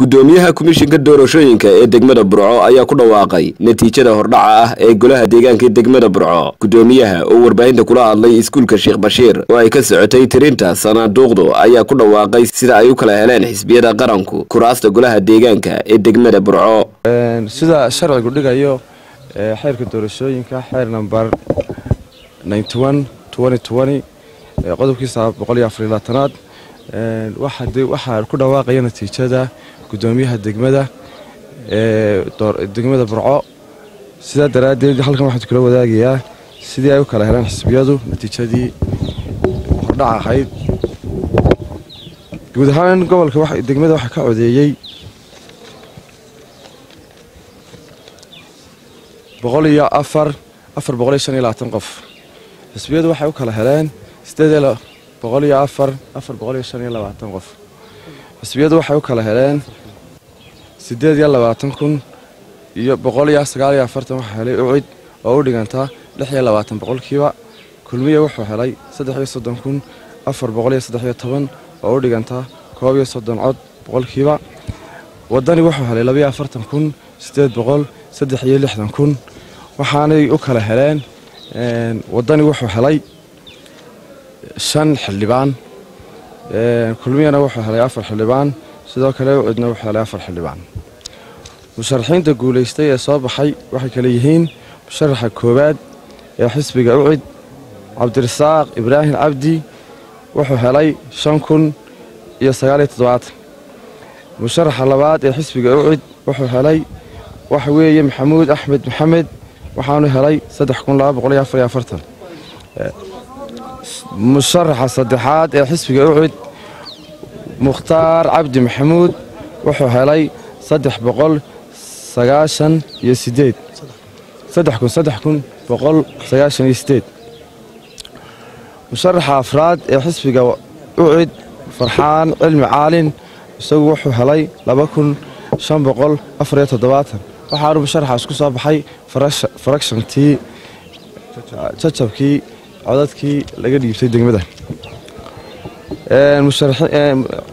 gudoomiyaha komishinka doorashooyinka ee degmada Burco ayaa ku dhawaaqay natiijada hordhaca ah ee golaha deegaanka degmada Burco. Gudoomiyaha oo warbaahinta kula hadlay iskuulka Sheekh Bashiir oo ay ka socotay tirinta sanaaduuqdu ayaa ku dhawaaqay sida ay u kala heleen xisbiyada qaranku kuraasta golaha deegaanka ee degmada Burco. sida sharcigu dhigayo xeerka doorashooyinka xeer number 91/2020 qodobkiisa 124 waxa ku dhawaaqay natiijada gudoomiyaha degmada Burco. sida daraadeed halkan waxaan kula wadaagayaa sidii ay u kala heleen xisbiyadu natiijadii hordhac ahayd. guud ahaan gobolka degmada waxa ka codeeyay 425 qof. xisbiyadu waxay u kala heleen 425 qof. xisbiyadu waxay u kala heleen 28,149 waxa helay ucid oo u dhiganta 26 boqolkiiba. kulmiye wuxuu helay 33,413 oo u dhiganta 31 cod boqolkiiba. wadani wuxuu helay 42,860 waxaanay u kala heleen wadani wuxuu helay 5 xildhibaan. kulmiyana wuxuu helay 4 xildhibaan. sidoo kale ucidna wuxuu helay 4 xildhibaan. musharaxiinta guuleystay ee soo baxay waxay kala yihiin musharaxa koowaad ee xisbiga ucid Cabdirasaaq Ibraahim Cabdi wuxuu helay 5,097. musharaxa labaad ee xisbiga ucid wuxuu helay waxa weeye Maxamuud Axmed Maxamed waxaanu helay 3,244. musharaxa saddexaad ee xisbiga ucid Mukhtaar Cabdi Maxamuud wuxuu helay 3,198. musharaxa afraad ee xisbiga ucid Farxaan Cilmi Caalin isagu wuxuu helay 2,574. waxaanu musharaxaas ku soo baxay fractiontii jajabkii codadkii laga dhiibtay degmada.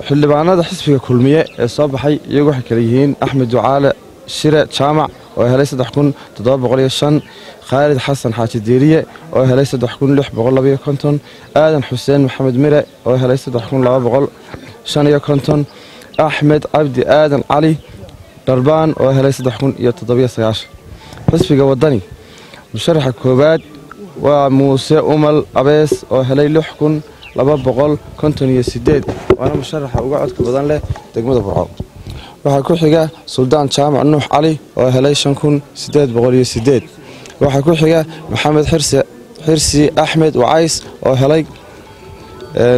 xildhibaanada xisbiga kulmiye ee soo baxay iyagu waxay kala yihiin Axmed Ducaale Shire Jaamac oo helay 3,705. Khaalid Xasan Xaaji Diiriye oo helay 3,652. Aadan Xuseen Maxamed Mire oo helay 3,255. Axmed Cabdi Aadan Cali Darbaan oo helay 3,790. xisbiga wadani musharaxa koowaad waa Muuse Umal Abees oo helay 6,258 waana musharaxa uga codka badan leh degmada Burco. waxaa ku xiga Suldaan Jaamac Nuux Cali oo helay 5,808. waxaa ku xiga Maxamed Xirsi Axmed Wacays oo helay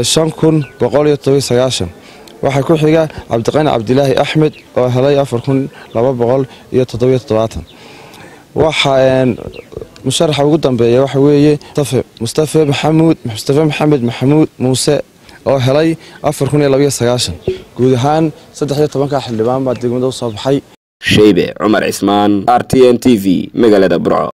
5,190. waxaa ku xiga Cabdiqani Cabdilaahi Axmed oo helay 4,277. waxaa musharaxa ugu dambeeya waxa weeye Mustafa Maxamed Maxamuud Muuse oo helay 4,290. guud ahaan 13 xildhibaan baa degmada u soo baxay. Sheybe Cumar Cismaan, RTN TV, magaalada Burco.